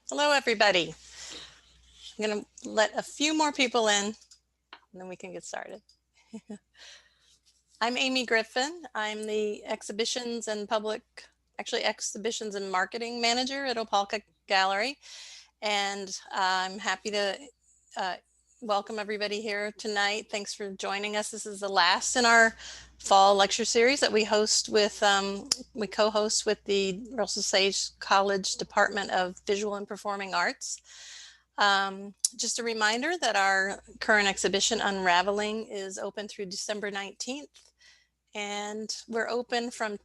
Hello, everybody. I'm going to let a few more people in, and then we can get started. I'm Amy Griffin. I'm the exhibitions and marketing manager at Opalka Gallery. And I'm happy to uh, welcome everybody here tonight. Thanks for joining us. This is the last in our fall lecture series that we co-host with the Russell Sage College Department of Visual and Performing Arts. Just a reminder that our current exhibition, Unraveling, is open through December 19th. And we're open from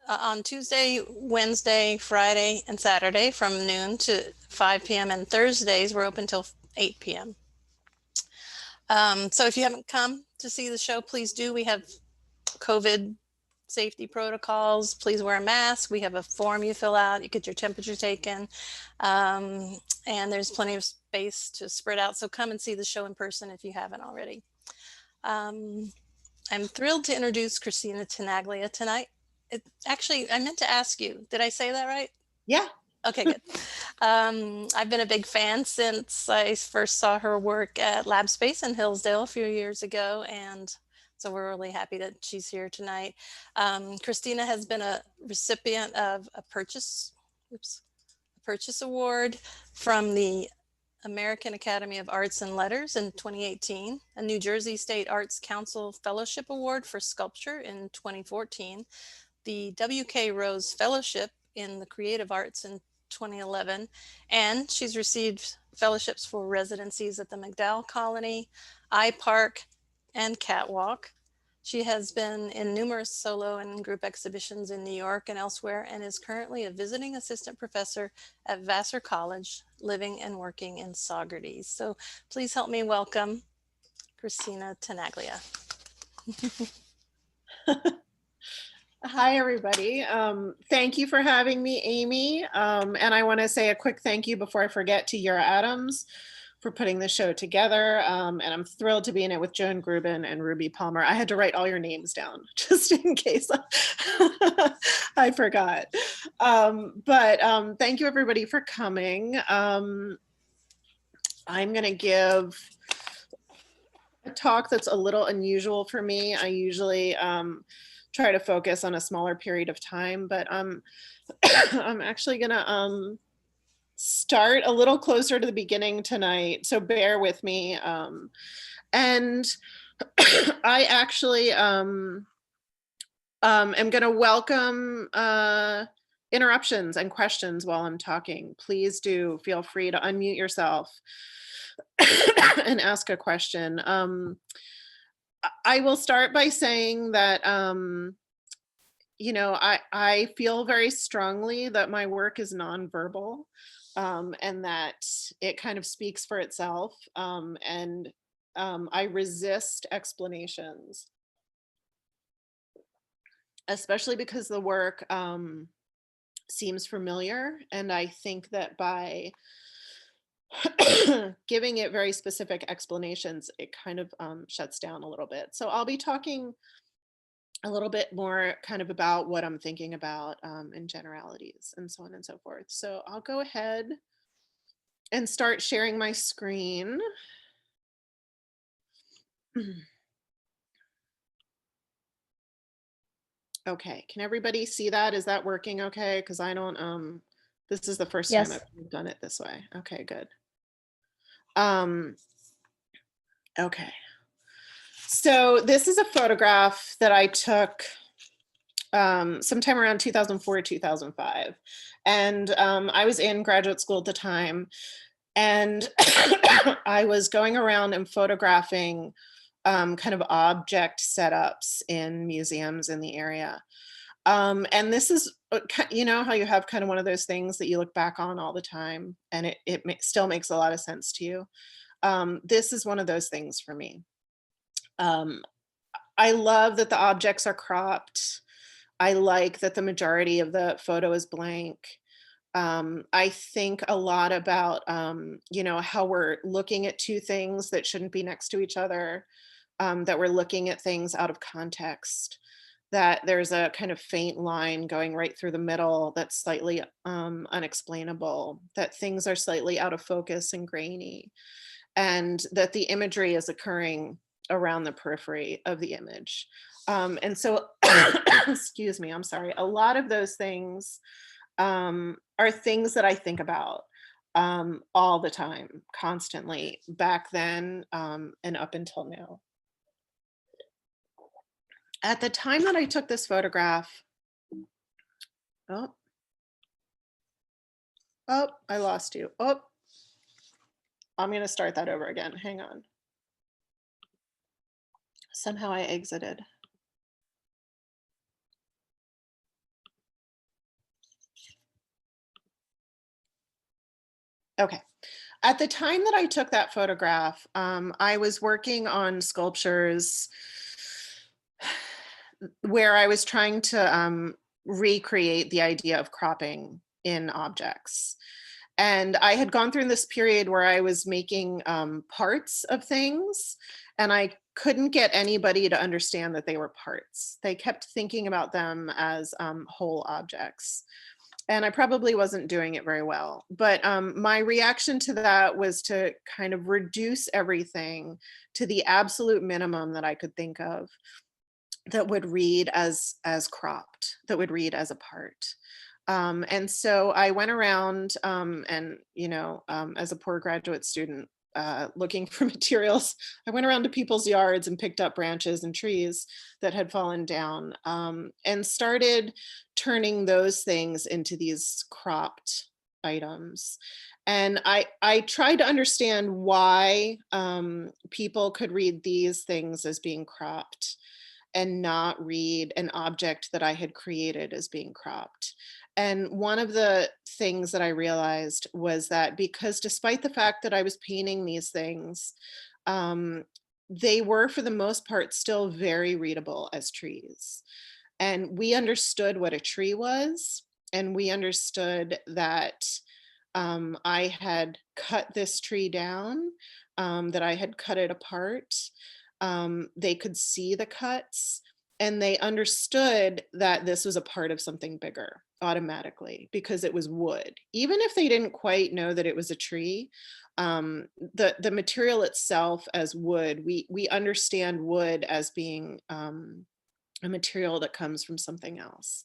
on Tuesday, Wednesday, Friday, and Saturday from noon to 5 p.m. And Thursdays, we're open till 8 p.m. So if you haven't come to see the show, please do. We have COVID safety protocols. Please wear a mask. We have a form you fill out. You get your temperature taken. And there's plenty of space to spread out. So come and see the show in person if you haven't already. I'm thrilled to introduce Christina Tenaglia tonight. I meant to ask you, did I say that right? Yeah. Okay, good. I've been a big fan since I first saw her work at Lab Space in Hillsdale a few years ago, and so we're really happy that she's here tonight. Christina has been a recipient of a purchase award from the American Academy of Arts and Letters in 2018, a New Jersey State Arts Council Fellowship Award for Sculpture in 2014, the W.K. Rose Fellowship in the Creative Arts in 2011, and she's received fellowships for residencies at the MacDowell Colony, iPark, and Catwalk. She has been in numerous solo and group exhibitions in New York and elsewhere, and is currently a visiting assistant professor at Vassar College, living and working in Saugerties. So please help me welcome Christina Tenaglia. Hi, everybody. Thank you for having me, Amy. And I want to say a quick thank you before I forget to Yura Adams for putting the show together. And I'm thrilled to be in it with Joan Grubin and Ruby Palmer. I had to write all your names down just in case I forgot. But thank you, everybody, for coming. I'm going to give a talk that's a little unusual for me. I usually try to focus on a smaller period of time, but I'm actually gonna start a little closer to the beginning tonight, so bear with me. And I actually am gonna welcome interruptions and questions while I'm talking. Please do feel free to unmute yourself and ask a question. I will start by saying that, I feel very strongly that my work is nonverbal, and that it kind of speaks for itself. And I resist explanations, especially because the work seems familiar. And I think that by giving it very specific explanations, it kind of shuts down a little bit. So I'll be talking a little bit more kind of about what I'm thinking about in generalities and so on and so forth. So I'll go ahead and start sharing my screen. Okay, can everybody see that? Is that working okay? Because I don't, this is the first time I've done it this way. Okay, good. Okay. So this is a photograph that I took sometime around 2004, 2005. And I was in graduate school at the time. And I was going around and photographing kind of object setups in museums in the area. And this is, you know, how you have kind of one of those things that you look back on all the time and it still makes a lot of sense to you. This is one of those things for me. I love that the objects are cropped. I like that the majority of the photo is blank. I think a lot about, how we're looking at two things that shouldn't be next to each other, that we're looking at things out of context. that there's a kind of faint line going right through the middle that's slightly unexplainable, that things are slightly out of focus and grainy, and that the imagery is occurring around the periphery of the image. And so, excuse me, I'm sorry, a lot of those things are things that I think about all the time, constantly, back then and up until now. At the time that I took this photograph, oh, oh, I lost you. Oh, I'm going to start that over again. Hang on. Somehow I exited. Okay. At the time that I took that photograph, I was working on sculptures where I was trying to recreate the idea of cropping in objects. And I had gone through this period where I was making parts of things, and I couldn't get anybody to understand that they were parts. They kept thinking about them as whole objects. And I probably wasn't doing it very well. But my reaction to that was to kind of reduce everything to the absolute minimum that I could think of that would read as cropped, that would read as a part. And so I went around and, as a poor graduate student looking for materials, I went around to people's yards and picked up branches and trees that had fallen down and started turning those things into these cropped items. And I tried to understand why people could read these things as being cropped and not read an object that I had created as being cropped. And one of the things that I realized was that because despite the fact that I was painting these things, um, they were for the most part still very readable as trees. And we understood what a tree was, and we understood that I had cut this tree down, that I had cut it apart. They could see the cuts, and they understood that this was a part of something bigger automatically because it was wood. Even if they didn't quite know that it was a tree, the material itself as wood, we understand wood as being a material that comes from something else,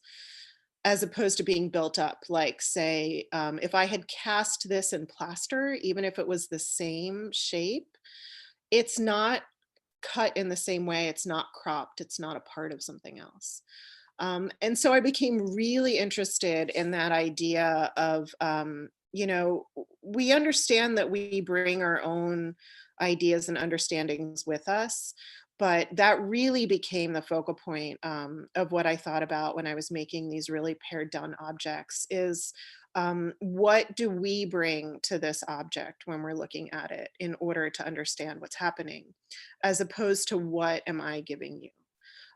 as opposed to being built up. Like, say, if I had cast this in plaster, even if it was the same shape, it's not cut in the same way, it's not cropped, it's not a part of something else. And so I became really interested in that idea of, we understand that we bring our own ideas and understandings with us, but that really became the focal point of what I thought about when I was making these really pared down objects is what do we bring to this object when we're looking at it in order to understand what's happening, as opposed to what am I giving you?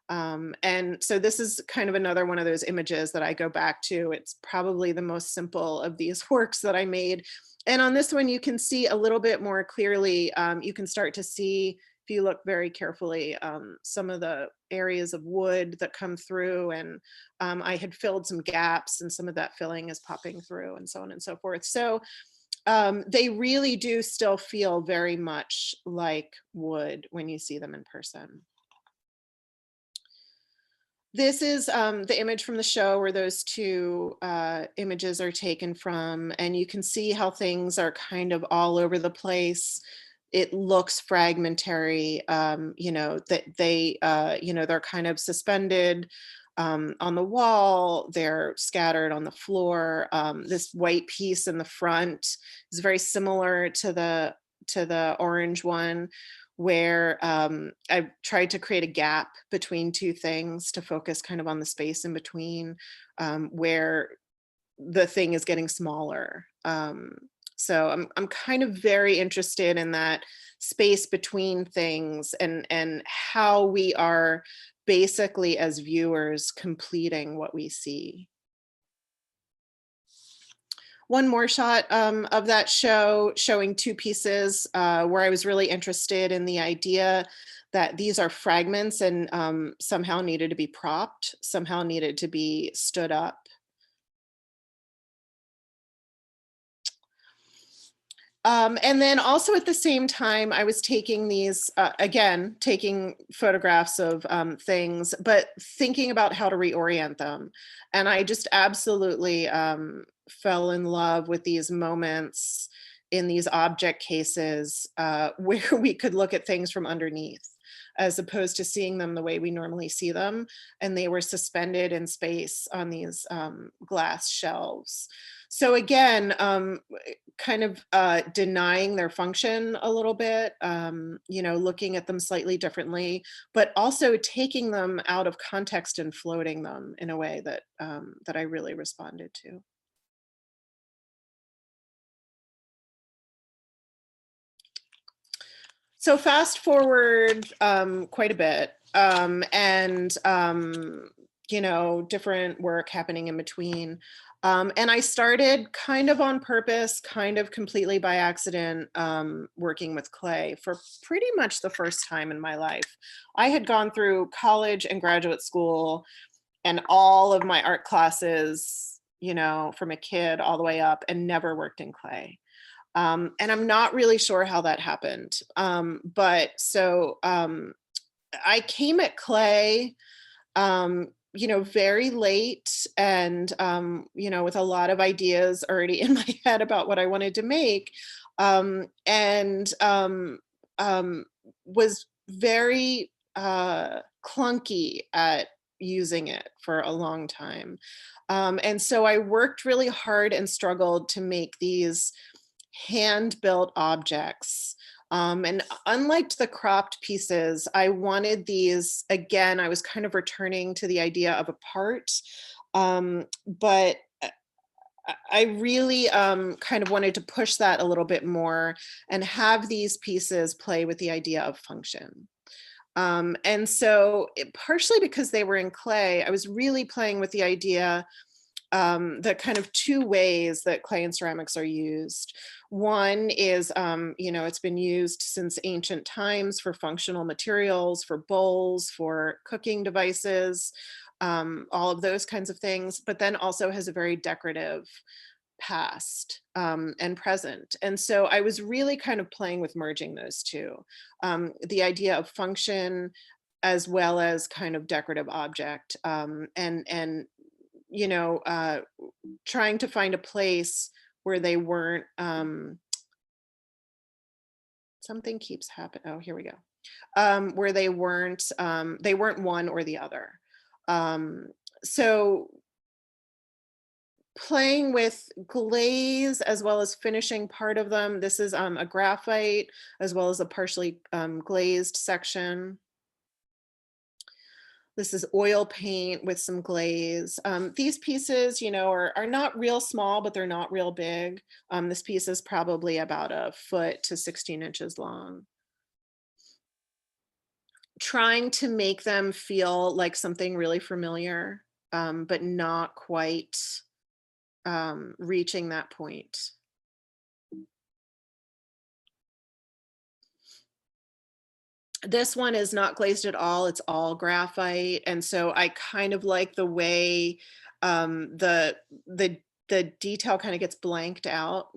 And so this is kind of another one of those images that I go back to. It's probably the most simple of these works that I made. And on this one, you can see a little bit more clearly. You can start to see, if you look very carefully, some of the areas of wood that come through. And I had filled some gaps, and some of that filling is popping through, and so on and so forth. So they really do still feel very much like wood when you see them in person. This is the image from the show where those two images are taken from, and you can see how things are kind of all over the place. It looks fragmentary, that they're kind of suspended on the wall, they're scattered on the floor. This white piece in the front is very similar to the orange one, where I tried to create a gap between two things to focus kind of on the space in between, where the thing is getting smaller. So I'm kind of very interested in that space between things, and how we are basically as viewers completing what we see. One more shot of that show, showing two pieces where I was really interested in the idea that these are fragments and somehow needed to be propped, somehow needed to be stood up. And then also at the same time, I was taking these, again, taking photographs of things, but thinking about how to reorient them. And I just absolutely fell in love with these moments in these object cases where we could look at things from underneath, as opposed to seeing them the way we normally see them. And they were suspended in space on these glass shelves. So again, kind of denying their function a little bit, you know, looking at them slightly differently, but also taking them out of context and floating them in a way that that I really responded to. So fast forward quite a bit, you know, different work happening in between. And I started kind of on purpose, kind of completely by accident, working with clay for pretty much the first time in my life. I had gone through college and graduate school and all of my art classes, you know, from a kid all the way up, and never worked in clay. And I'm not really sure how that happened. I came at clay, you know, very late and, you know, with a lot of ideas already in my head about what I wanted to make. And Was very clunky at using it for a long time. And so I worked really hard and struggled to make these hand-built objects. And unlike the cropped pieces, I wanted these, again, I was kind of returning to the idea of a part, but I really kind of wanted to push that a little bit more and have these pieces play with the idea of function. Partially because they were in clay, I was really playing with the idea, the kind of two ways that clay and ceramics are used. One is, you know, it's been used since ancient times for functional materials, for bowls, for cooking devices, all of those kinds of things, but then also has a very decorative past and present. And so I was really kind of playing with merging those two, the idea of function as well as kind of decorative object, and you know, trying to find a place where they weren't, something keeps happening. Oh, here we go. Where they weren't one or the other. Um, so playing with glaze as well as finishing part of them. This is a graphite as well as a partially glazed section. This is oil paint with some glaze. These pieces, you know, are not real small, but they're not real big. This piece is probably about a foot to 16 inches long. Trying to make them feel like something really familiar, but not quite reaching that point. This one is not glazed at all, it's all graphite, and so I kind of like the way, the detail kind of gets blanked out,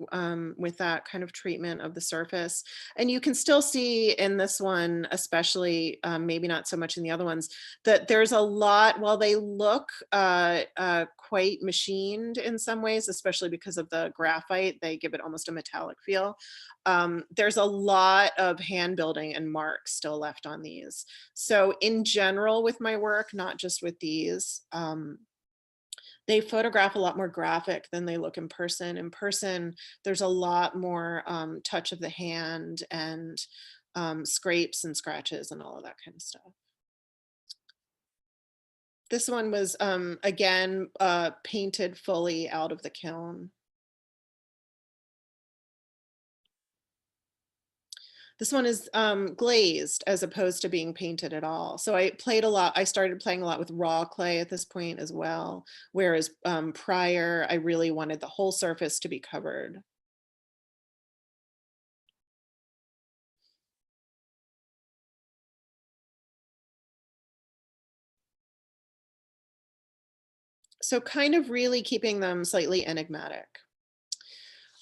with that kind of treatment of the surface. And you can still see in this one, especially, maybe not so much in the other ones, that there's a lot, while they look, quite machined in some ways, especially because of the graphite, they give it almost a metallic feel. There's a lot of hand building and marks still left on these. So in general with my work, not just with these, they photograph a lot more graphic than they look in person. In person, there's a lot more touch of the hand and scrapes and scratches and all of that kind of stuff. This one was, again, painted fully out of the kiln. This one is glazed as opposed to being painted at all. So I started playing a lot with raw clay at this point as well. Whereas prior, I really wanted the whole surface to be covered. So kind of really keeping them slightly enigmatic.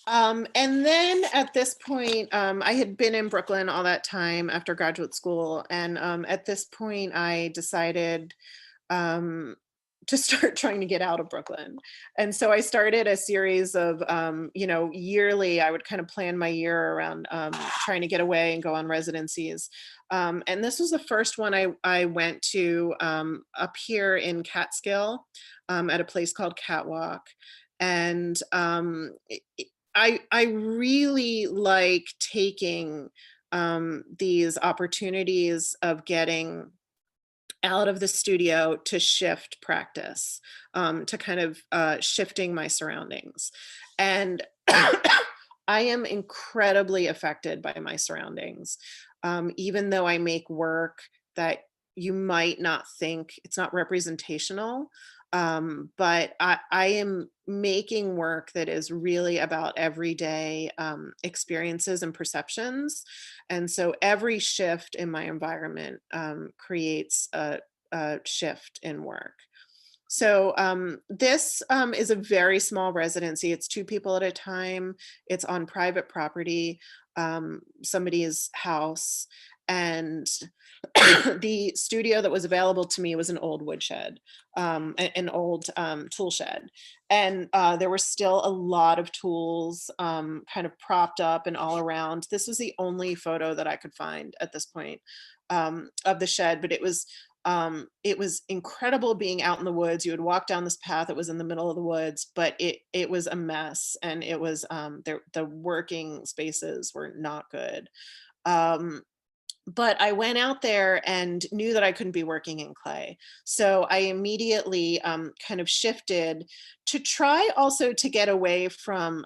And then at this point, I had been in Brooklyn all that time after graduate school. And at this point, I decided um, to start trying to get out of Brooklyn. And so I started a series of, yearly, I would kind of plan my year around trying to get away and go on residencies. And this was the first one I went to up here in Catskill at a place called Catwalk. And I really like taking these opportunities of getting out of the studio to shift practice, to kind of shifting my surroundings. And I am incredibly affected by my surroundings. Even though I make work that you might not think it's not representational, but I am making work that is really about everyday experiences and perceptions. And so every shift in my environment creates a shift in work. So this is a very small residency. It's two people at a time. It's on private property, somebody's house. And the studio that was available to me was an old woodshed, an old tool shed. And there were still a lot of tools kind of propped up and all around. This was the only photo that I could find at this point of the shed, but it was incredible being out in the woods. You would walk down this path that was in the middle of the woods, but it was a mess, and it was the working spaces were not good. Um, but I went out there and knew that I couldn't be working in clay. So I immediately kind of shifted to try also to get away from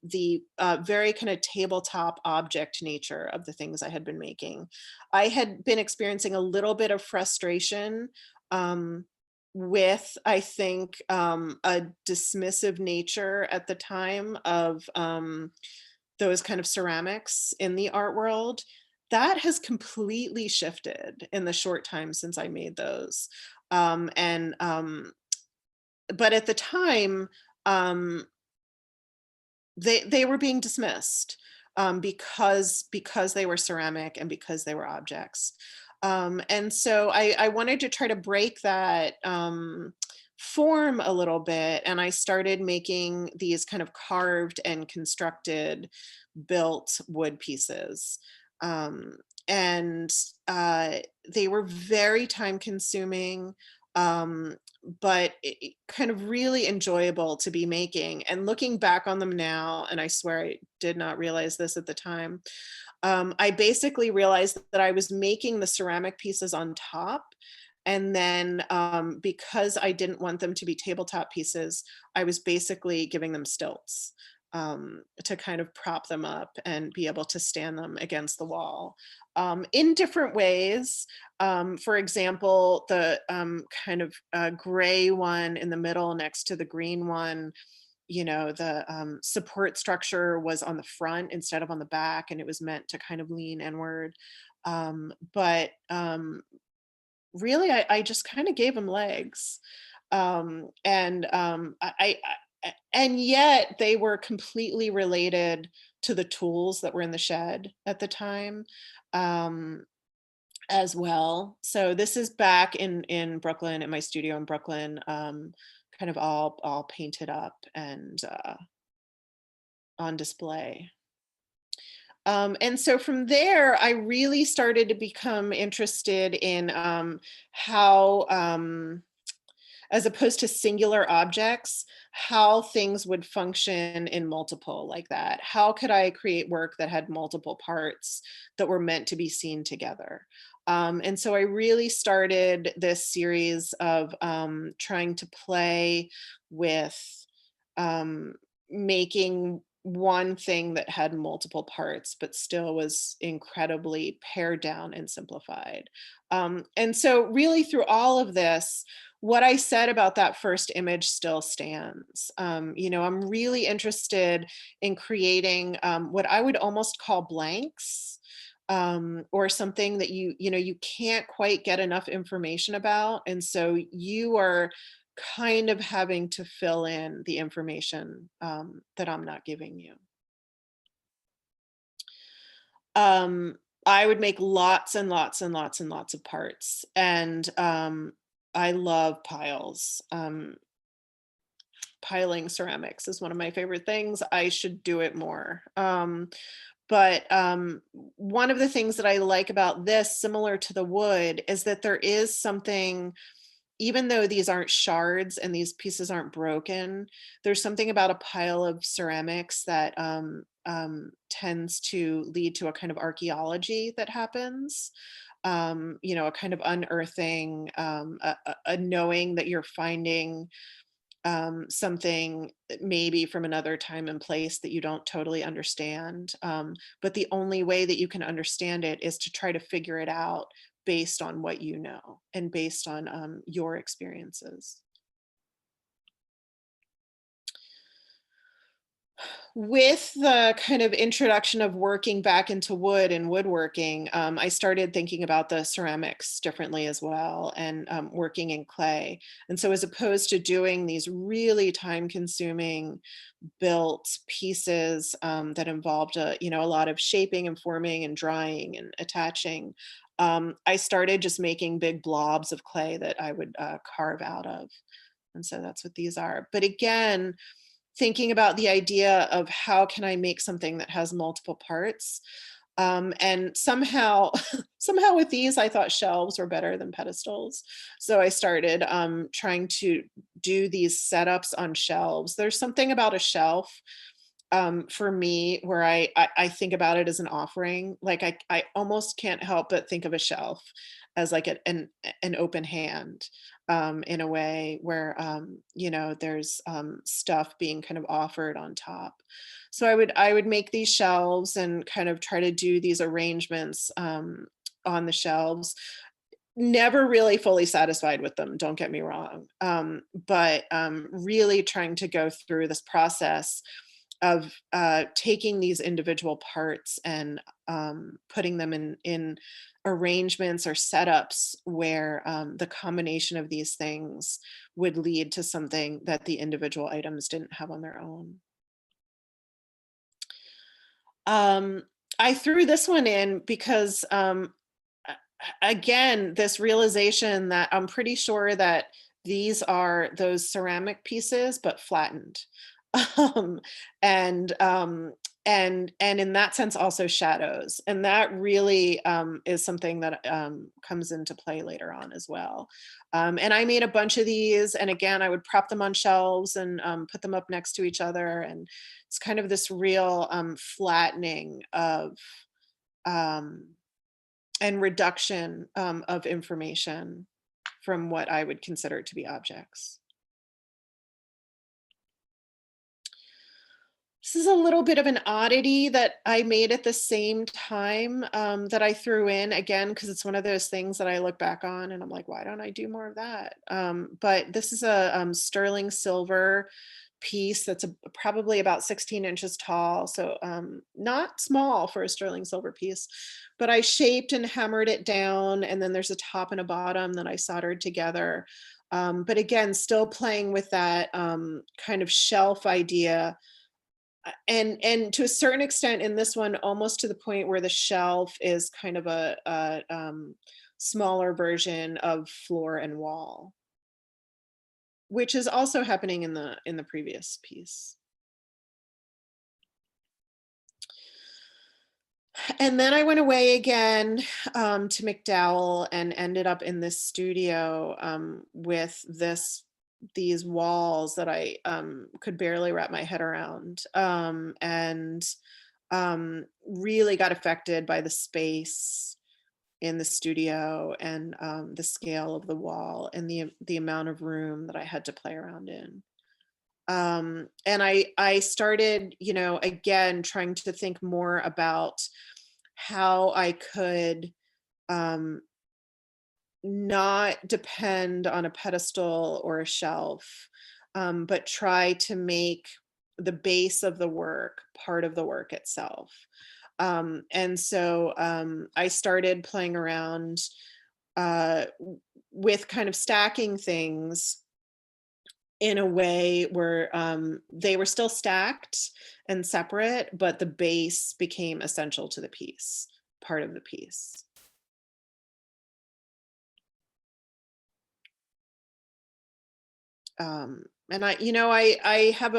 the very kind of tabletop object nature of the things I had been making. I had been experiencing a little bit of frustration um, with, I think, a dismissive nature at the time of those kind of ceramics in the art world. That has completely shifted in the short time since I made those. And but at the time, um, they were being dismissed because they were ceramic and because they were objects. And so I wanted to try to break that form a little bit, and I started making these kind of carved and constructed built wood pieces. Um, and they were very time consuming, but kind of really enjoyable to be making. And looking back on them now, and I swear I did not realize this at the time, I basically realized that I was making the ceramic pieces on top. And then because I didn't want them to be tabletop pieces, I was basically giving them stilts to kind of prop them up and be able to stand them against the wall in different ways. For example, the kind of gray one in the middle next to the green one, the support structure was on the front instead of on the back, and it was meant to kind of lean inward. But really, I just kind of gave them legs. And and yet they were completely related to the tools that were in the shed at the time. Um, as well. So this is back in Brooklyn, at my studio in Brooklyn, kind of all painted up and on display. And so from there, I really started to become interested in how, as opposed to singular objects, how things would function in multiple like that. How could I create work that had multiple parts that were meant to be seen together? And so I really started this series of trying to play with um, making one thing that had multiple parts, but still was incredibly pared down and simplified. And so, really, through all of this, what I said about that first image still stands. I'm really interested in creating what I would almost call blanks, or something that you can't quite get enough information about, and so you are kind of having to fill in the information that I'm not giving you. Um, I would make lots and lots and lots and lots of parts, and I love piles. Piling ceramics is one of my favorite things. I should do it more. But one of the things that I like about this, similar to the wood, is that there is something, even though these aren't shards and these pieces aren't broken, there's something about a pile of ceramics that tends to lead to a kind of archaeology that happens. You know, a kind of unearthing, a knowing that you're finding something maybe from another time and place that you don't totally understand. But the only way that you can understand it is to try to figure it out based on what you know and based on your experiences. With the kind of introduction of working back into wood and woodworking, I started thinking about the ceramics differently as well, and working in clay. And so, as opposed to doing these really time-consuming built pieces that involved a lot of shaping and forming and drying and attaching, I started just making big blobs of clay that I would carve out of. And so that's what these are. But again, thinking about the idea of how can I make something that has multiple parts. And somehow, somehow with these, I thought shelves were better than pedestals. So I started trying to do these setups on shelves. There's something about a shelf for me where I think about it as an offering. Like I almost can't help but think of a shelf as like an open hand, in a way where there's stuff being kind of offered on top. So I would make these shelves and kind of try to do these arrangements on the shelves. Never really fully satisfied with them, don't get me wrong, but really trying to go through this process of taking these individual parts and putting them in arrangements or setups where the combination of these things would lead to something that the individual items didn't have on their own. Um, I threw this one in because, again, this realization that I'm pretty sure that these are those ceramic pieces, but flattened. um, and and in that sense also shadows, and that really is something that comes into play later on as well. And I made a bunch of these, and again I would prop them on shelves and put them up next to each other, and it's kind of this real flattening of um, and reduction of information from what I would consider to be objects. This is a little bit of an oddity that I made at the same time, that I threw in again, because it's one of those things that I look back on and I'm like, why don't I do more of that? But this is a sterling silver piece that's probably about 16 inches tall. So not small for a sterling silver piece, but I shaped and hammered it down. And then there's a top and a bottom that I soldered together. But again, still playing with that kind of shelf idea, and to a certain extent in this one, almost to the point where the shelf is kind of a smaller version of floor and wall, which is also happening in the previous piece. And then I went away again to McDowell and ended up in this studio with these walls that I could barely wrap my head around, and really got affected by the space in the studio and the scale of the wall and the amount of room that I had to play around in. And I started, again trying to think more about how I could um, not depend on a pedestal or a shelf, but try to make the base of the work part of the work itself. And so I started playing around with kind of stacking things in a way where they were still stacked and separate, but the base became essential to the piece, part of the piece. And I have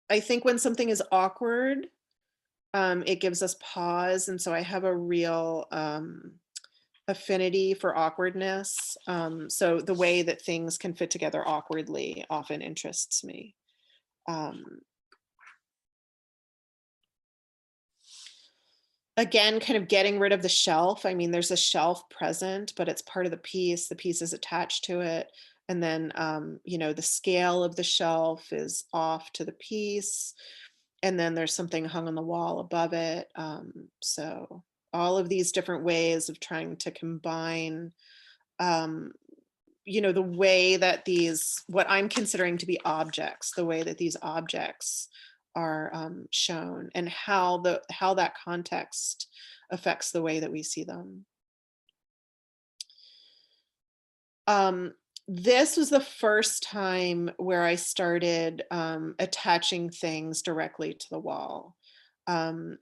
I think when something is awkward, it gives us pause. And so I have a real affinity for awkwardness. So the way that things can fit together awkwardly often interests me. Again, kind of getting rid of the shelf. I mean, there's a shelf present, but it's part of the piece. The piece is attached to it. And then, the scale of the shelf is off to the piece. And then there's something hung on the wall above it. So all of these different ways of trying to combine, um, the way that what I'm considering to be objects, the way that these objects are shown, and how that context affects the way that we see them. This was the first time where I started attaching things directly to the wall. And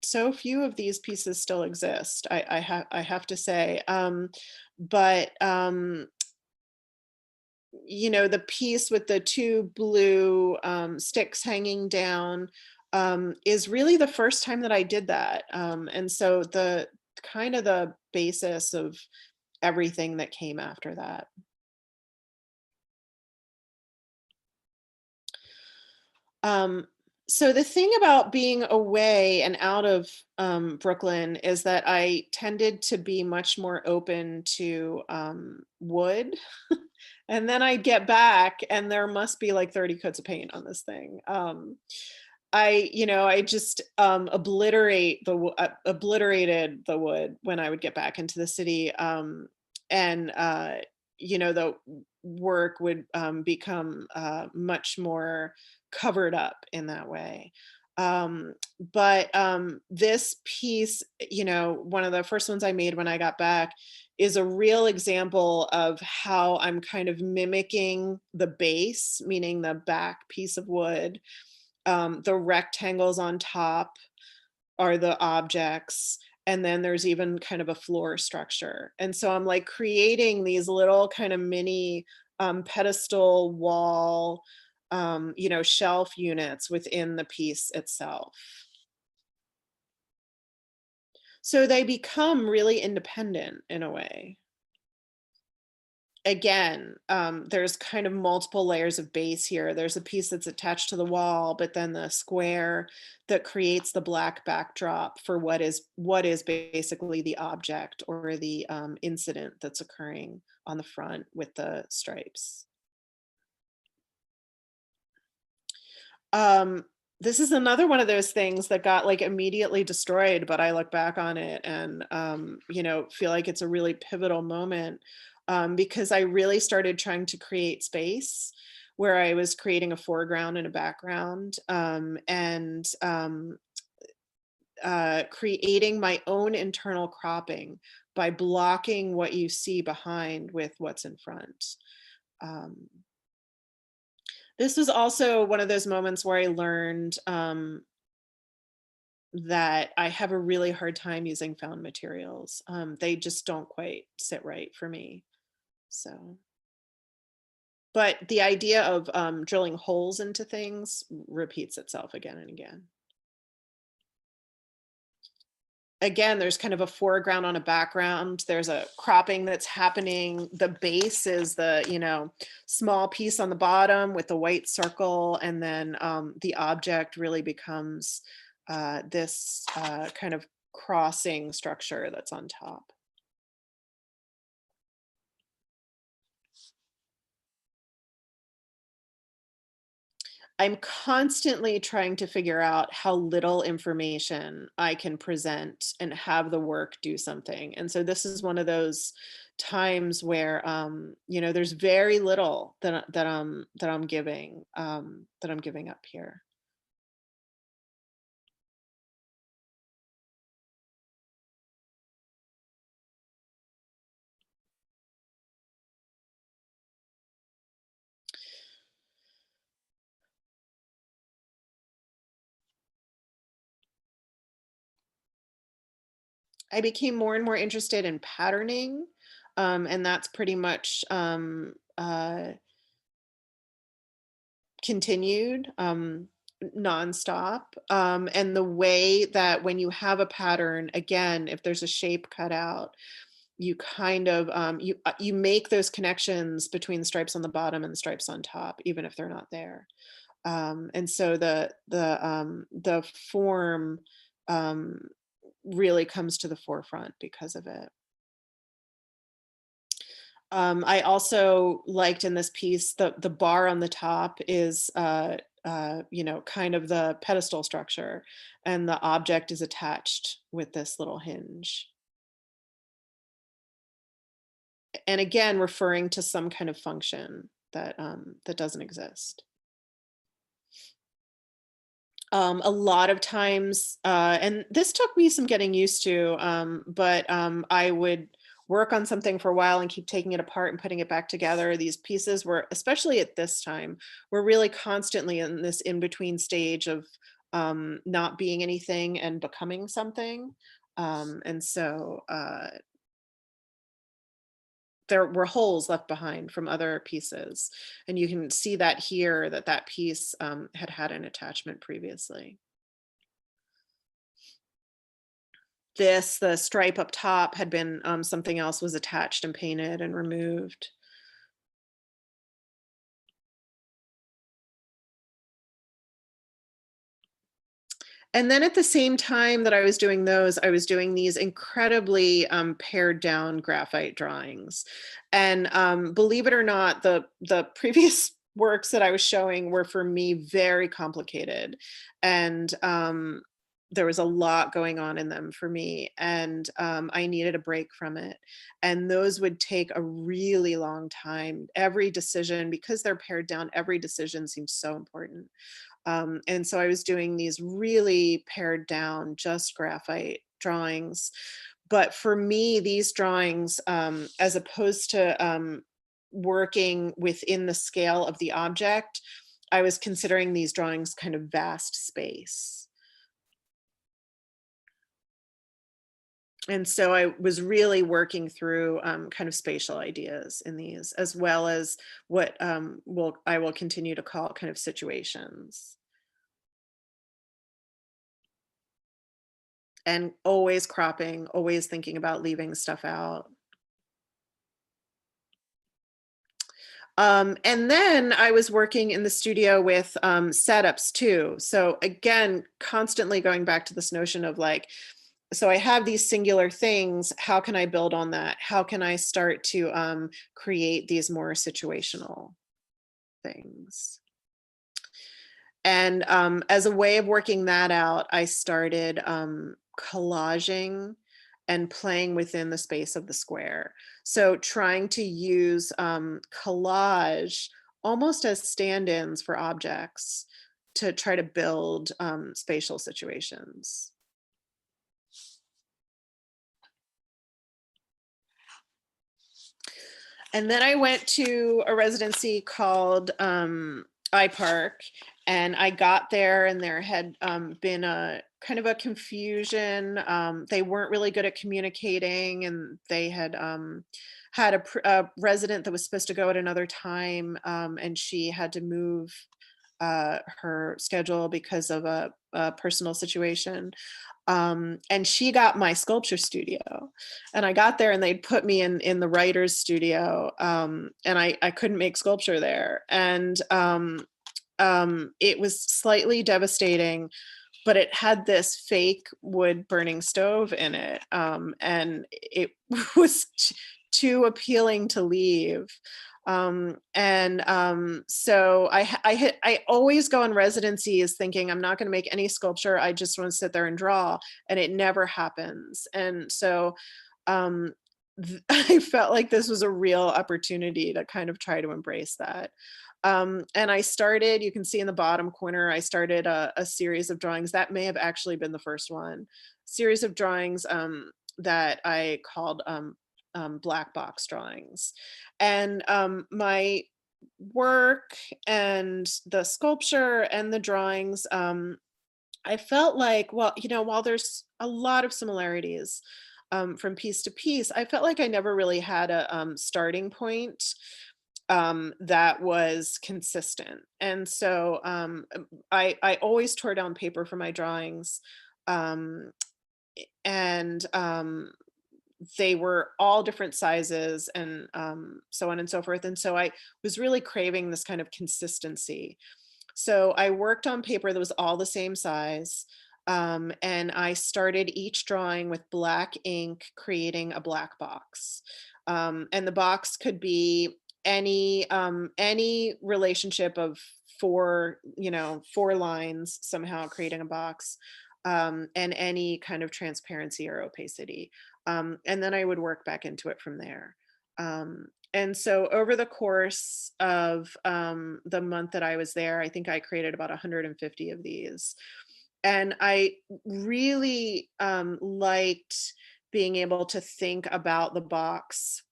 so few of these pieces still exist, I have to say. But the piece with the two blue sticks hanging down is really the first time that I did that. And so the kind of the basis of everything that came after that. Um, so the thing about being away and out of Brooklyn is that I tended to be much more open to wood. And then I'd get back and there must be like 30 coats of paint on this thing. I just obliterated the wood when I would get back into the city. And the work would become much more covered up in that way. But this piece, one of the first ones I made when I got back, is a real example of how I'm kind of mimicking the base, meaning the back piece of wood. The rectangles on top are the objects. And then there's even kind of a floor structure. And so I'm like creating these little kind of mini pedestal wall, shelf units within the piece itself. So they become really independent in a way. Again, there's kind of multiple layers of base here. There's a piece that's attached to the wall, but then the square that creates the black backdrop for what is basically the object or the incident that's occurring on the front with the stripes. This is another one of those things that got like immediately destroyed, but I look back on it and feel like it's a really pivotal moment, because I really started trying to create space where I was creating a foreground and a background, and creating my own internal cropping by blocking what you see behind with what's in front. This was also one of those moments where I learned that I have a really hard time using found materials. They just don't quite sit right for me. So, but the idea of drilling holes into things repeats itself again and again. Again, there's kind of a foreground on a background. There's a cropping that's happening. The base is the, small piece on the bottom with the white circle. And then the object really becomes this kind of crossing structure that's on top. I'm constantly trying to figure out how little information I can present and have the work do something. And so this is one of those times where there's very little that I'm giving up here. I became more and more interested in patterning, and that's pretty much continued nonstop. And the way that when you have a pattern, again, if there's a shape cut out, you kind of you make those connections between the stripes on the bottom and the stripes on top, even if they're not there. And so the form um, really comes to the forefront because of it. I also liked in this piece the bar on the top is you know, kind of the pedestal structure, and the object is attached with this little hinge. And again, referring to some kind of function that doesn't exist. A lot of times, and this took me some getting used to, but I would work on something for a while and keep taking it apart and putting it back together. These pieces were, especially at this time, were really constantly in this in between stage of not being anything and becoming something. And so there were holes left behind from other pieces. And you can see that here, that that piece had had an attachment previously. The stripe up top had been something else was attached and painted and removed. And then at the same time that I was doing those, I was doing these incredibly pared down graphite drawings. And believe it or not, the previous works that I was showing were for me very complicated. And there was a lot going on in them for me. And I needed a break from it. And those would take a really long time. Every decision, because they're pared down, every decision seems so important. And so I was doing these really pared down, just graphite drawings. But for me, these drawings, as opposed to working within the scale of the object, I was considering these drawings kind of vast space. And so I was really working through kind of spatial ideas in these, as well as what I will continue to call kind of situations. And always cropping, always thinking about leaving stuff out. And then I was working in the studio with setups too. So again, constantly going back to this notion of like, so I have these singular things. How can I build on that? How can I start to create these more situational things? And as a way of working that out, I started collaging and playing within the space of the square. So trying to use collage almost as stand-ins for objects to try to build spatial situations. And then I went to a residency called iPark, and I got there and there had been a kind of a confusion. They weren't really good at communicating, and they had had a resident that was supposed to go at another time, and she had to move her schedule because of a personal situation. And she got my sculpture studio, and I got there and they'd put me in the writer's studio, and I couldn't make sculpture there. And it was slightly devastating, but it had this fake wood burning stove in it, and it was too appealing to leave. So I always go on residencies thinking I'm not going to make any sculpture. I just want to sit there and draw, and it never happens. And so um, I felt like this was a real opportunity to kind of try to embrace that. And I started, you can see in the bottom corner, I started a series of drawings. That may have actually been the first one. Series of drawings that I called black box drawings. And my work and the sculpture and the drawings, I felt like, well, you know, while there's a lot of similarities, from piece to piece, I felt like I never really had a starting point that was consistent. And so I always tore down paper for my drawings. Um, and they were all different sizes and so on and so forth. And so I was really craving this kind of consistency. So I worked on paper that was all the same size. And I started each drawing with black ink, creating a black box. And the box could be any relationship of four, four lines somehow creating a box, and any kind of transparency or opacity. And then I would work back into it from there. And so over the course of the month that I was there, I think I created about 150 of these. And I really liked being able to think about the box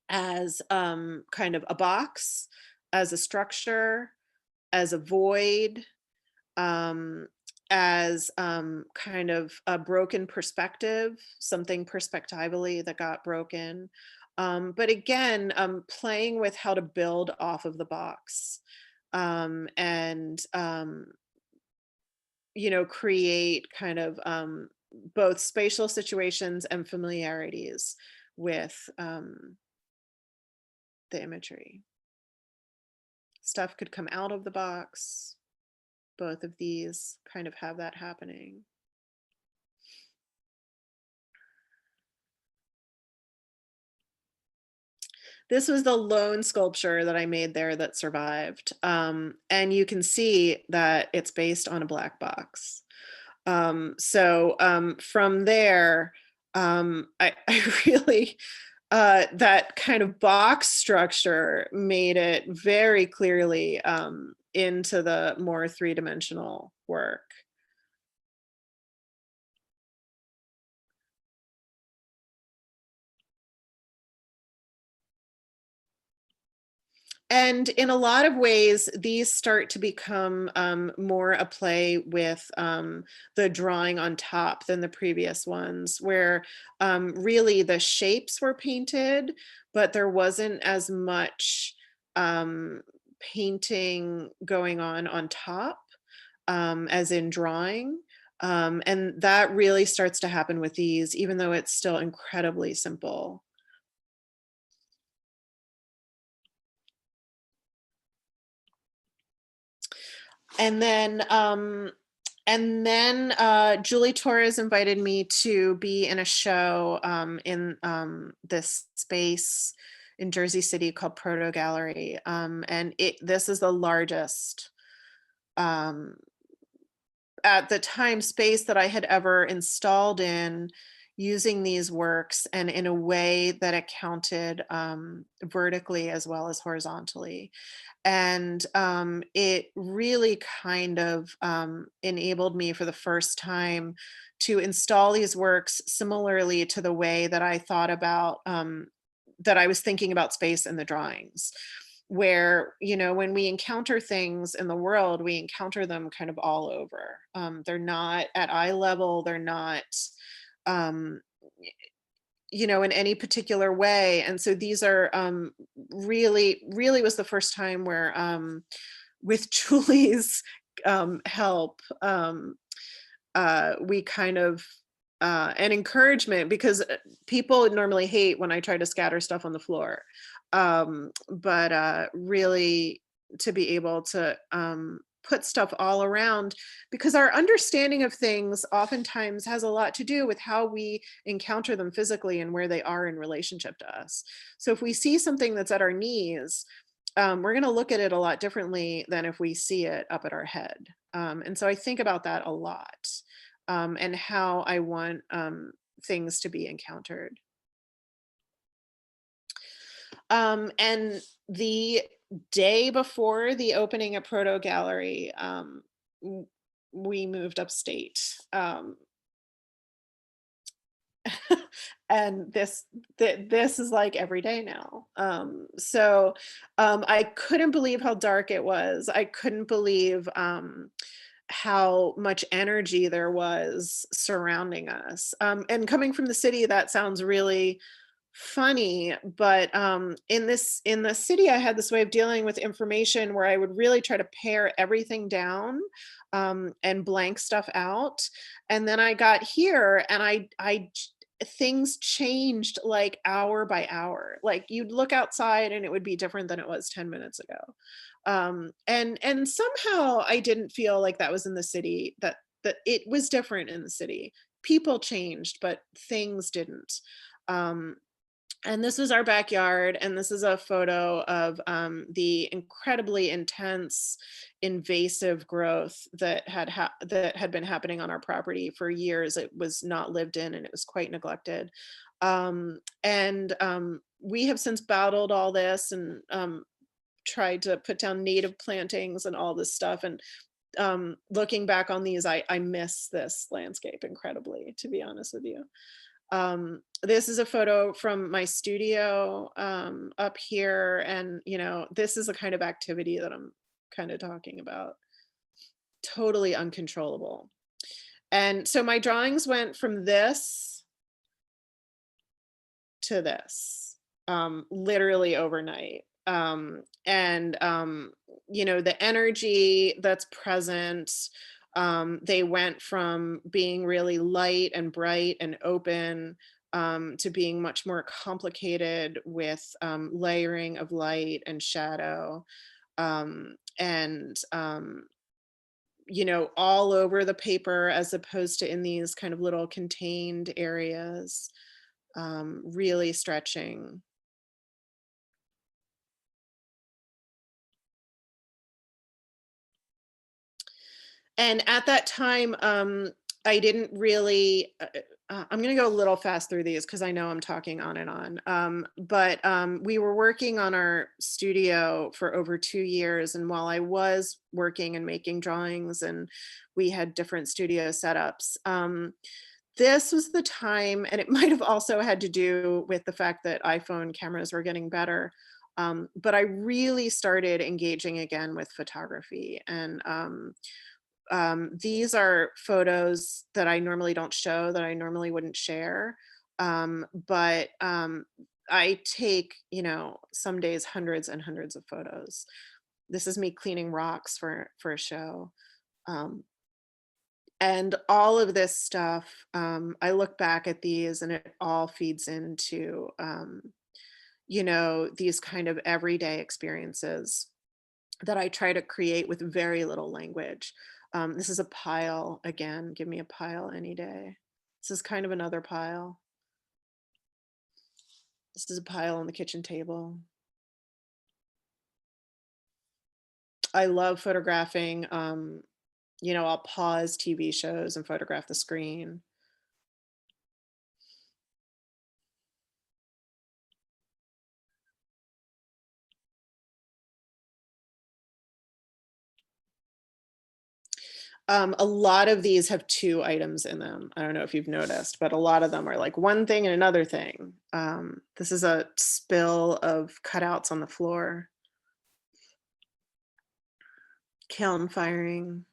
as kind of a box, as a structure, as a void, um, as kind of a broken perspective, something perspectively that got broken. But again, playing with how to build off of the box, and create kind of both spatial situations and familiarities with the imagery. Stuff could come out of the box. Both of these kind of have that happening. This was the lone sculpture that I made there that survived. And you can see that it's based on a black box. So from there, I really, that kind of box structure made it very clearly into the more three-dimensional work. And in a lot of ways, these start to become more a play with the drawing on top than the previous ones, where really the shapes were painted, but there wasn't as much painting going on top as in drawing. And that really starts to happen with these, even though it's still incredibly simple. And then Julie Torres invited me to be in a show in this space in Jersey City called Proto Gallery. And this is the largest at the time space that I had ever installed in using these works, and in a way that it counted vertically as well as horizontally. And it really kind of enabled me for the first time to install these works similarly to the way that I thought about, that I was thinking about space in the drawings, where, when we encounter things in the world, we encounter them kind of all over. They're not at eye level, they're not um, in any particular way. And so these are really was the first time where with Julie's help, we kind of and encouragement, because people normally hate when I try to scatter stuff on the floor. But really to be able to put stuff all around, because our understanding of things oftentimes has a lot to do with how we encounter them physically and where they are in relationship to us. So if we see something that's at our knees, we're going to look at it a lot differently than if we see it up at our head. And so I think about that a lot, and how I want things to be encountered. And the day before the opening at Proto Gallery, we moved upstate. And this is like every day now. I couldn't believe how dark it was. I couldn't believe how much energy there was surrounding us. And coming from the city, that sounds really funny, but in the city, I had this way of dealing with information where I would really try to pare everything down, and blank stuff out. And then I got here, and things changed like hour by hour. Like you'd look outside, and it would be different than it was 10 minutes ago. And somehow I didn't feel like that was in the city, that it was different in the city. People changed, but things didn't. Um, and this was our backyard, and this is a photo of the incredibly intense, invasive growth that had been happening on our property for years. It was not lived in, and it was quite neglected. And we have since battled all this, and tried to put down native plantings and all this stuff. And looking back on these, I miss this landscape incredibly, to be honest with you. This is a photo from my studio up here. And, this is the kind of activity that I'm kind of talking about. Totally uncontrollable. And so my drawings went from this to this, literally overnight. And the energy that's present, they went from being really light and bright and open, to being much more complicated with layering of light and shadow, and all over the paper, as opposed to in these kind of little contained areas, really stretching. And at that time, I didn't really, I'm going to go a little fast through these because I know I'm talking on and on. But we were working on our studio for over 2 years. And while I was working and making drawings, and we had different studio setups, this was the time, and it might have also had to do with the fact that iPhone cameras were getting better. But I really started engaging again with photography. And these are photos that I normally don't show, that I normally wouldn't share. But I take, some days hundreds and hundreds of photos. This is me cleaning rocks for a show. Um, and all of this stuff, I look back at these, and it all feeds into, these kind of everyday experiences that I try to create with very little language. This is a pile again. Give me a pile any day. This is kind of another pile. This is a pile on the kitchen table. I love photographing. I'll pause TV shows and photograph the screen. A lot of these have 2 items in them. I don't know if you've noticed, but a lot of them are like one thing and another thing. This is a spill of cutouts on the floor. Kiln firing.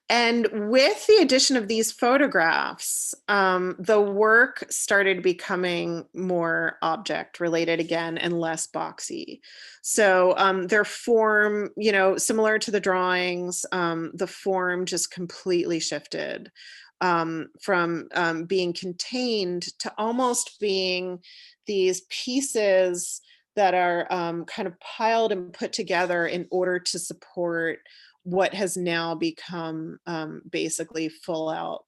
And with the addition of these photographs, the work started becoming more object related again and less boxy. So their form, similar to the drawings, the form just completely shifted, from being contained to almost being these pieces that are kind of piled and put together in order to support what has now become basically full out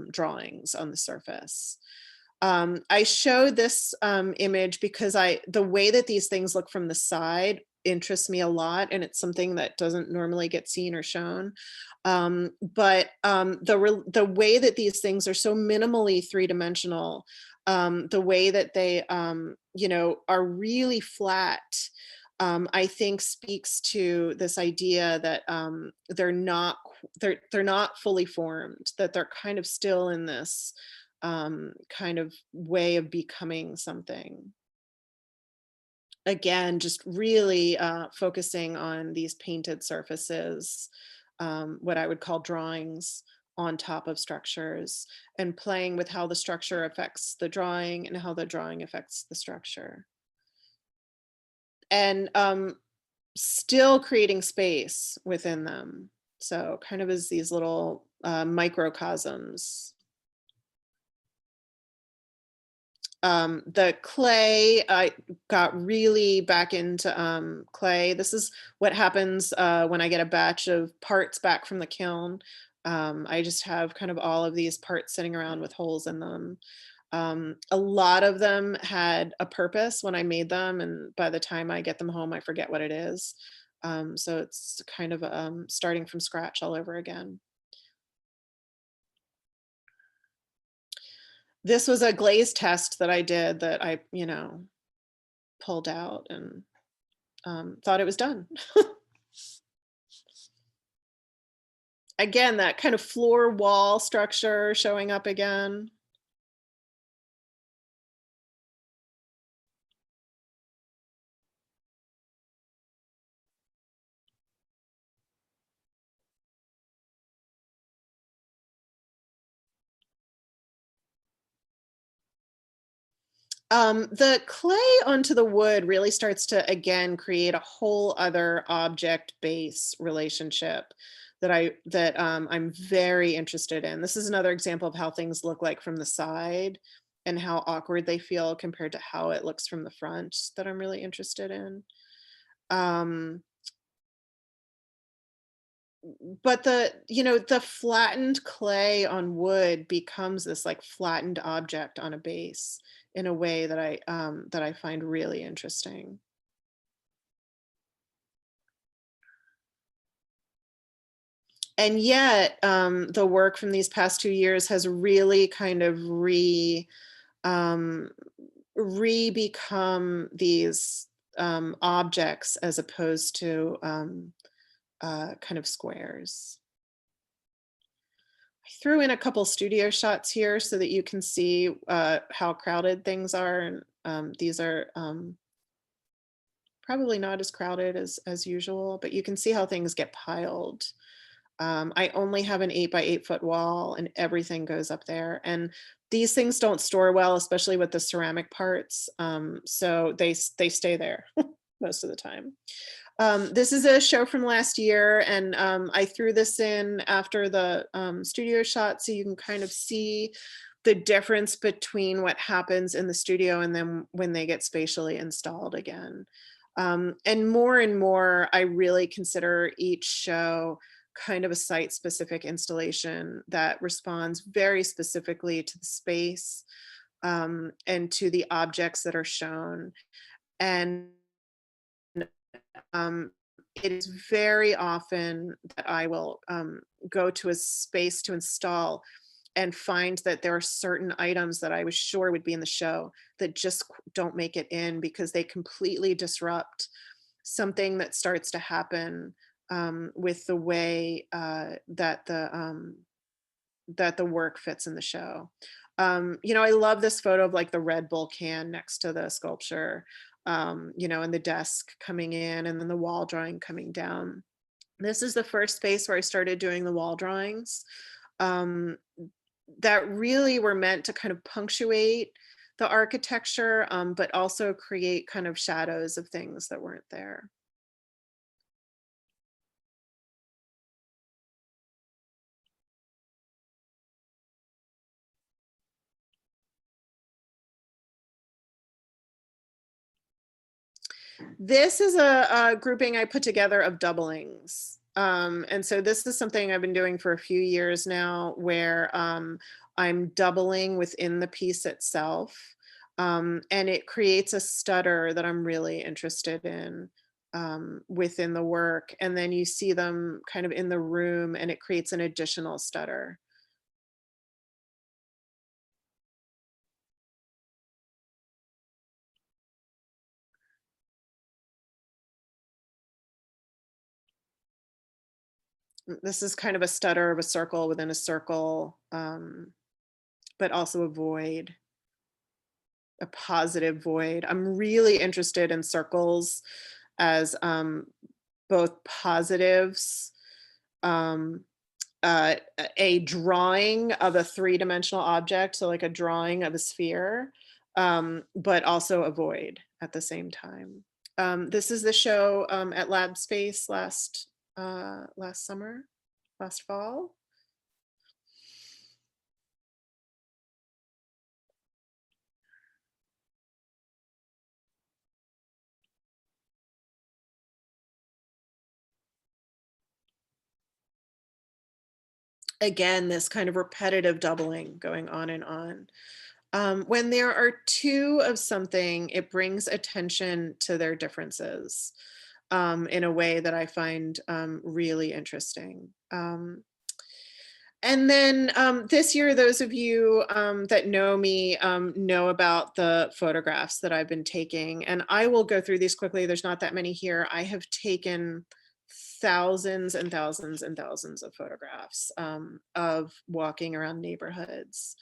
drawings on the surface. I showed this image because the way that these things look from the side interests me a lot, and it's something that doesn't normally get seen or shown. But the way that these things are so minimally three-dimensional, the way that they are really flat, I think speaks to this idea that they're not fully formed, that they're kind of still in this kind of way of becoming something. again, just really focusing on these painted surfaces, what I would call drawings on top of structures, and playing with how the structure affects the drawing and how the drawing affects the structure. And still creating space within them. So kind of as these little microcosms. The clay, I got really back into clay. This is what happens when I get a batch of parts back from the kiln. I just have kind of all of these parts sitting around with holes in them. A lot of them had a purpose when I made them, and by the time I get them home, I forget what it is. So it's kind of starting from scratch all over again. This was a glaze test that I did that I, pulled out and thought it was done. Again, that kind of floor wall structure showing up again. The clay onto the wood really starts to again create a whole other object base relationship I'm very interested in. This is another example of how things look like from the side and how awkward they feel compared to how it looks from the front that I'm really interested in. Um, but the flattened clay on wood becomes this like flattened object on a base in a way that I find really interesting. And yet the work from these past 2 years has really kind of um, re-become these objects as opposed to kind of squares. I threw in a couple studio shots here so that you can see how crowded things are. And these are probably not as crowded as usual, but you can see how things get piled. I only have an 8 by 8 foot wall and everything goes up there. And these things don't store well, especially with the ceramic parts. So they stay there most of the time. This is a show from last year, and I threw this in after the studio shot so you can kind of see the difference between what happens in the studio and then when they get spatially installed again. And more, I really consider each show kind of a site specific installation that responds very specifically to the space and to the objects that are shown. And um, it is very often that I will go to a space to install and find that there are certain items that I was sure would be in the show that just don't make it in because they completely disrupt something that starts to happen with the way that the work fits in the show. I love this photo of like the Red Bull can next to the sculpture, and the desk coming in and then the wall drawing coming down. This is the first space where I started doing the wall drawings um, that really were meant to kind of punctuate the architecture, but also create kind of shadows of things that weren't there. This is a grouping I put together of doublings. And so this is something I've been doing for a few years now where I'm doubling within the piece itself. And it creates a stutter that I'm really interested in within the work. And then you see them kind of in the room and it creates an additional stutter. This is kind of a stutter of a circle within a circle, but also a void. a positive void. I'm really interested in circles as both positives, um, a drawing of a three-dimensional object, so like a drawing of a sphere, but also a void at the same time. This is the show at Lab Space last summer, last fall. Again, this kind of repetitive doubling going on and on. When there are two of something, it brings attention to their differences in a way that I find really interesting. And then this year, those of you that know me know about the photographs that I've been taking. And I will go through these quickly. There's not that many here. I have taken thousands and thousands and thousands of photographs of walking around neighborhoods.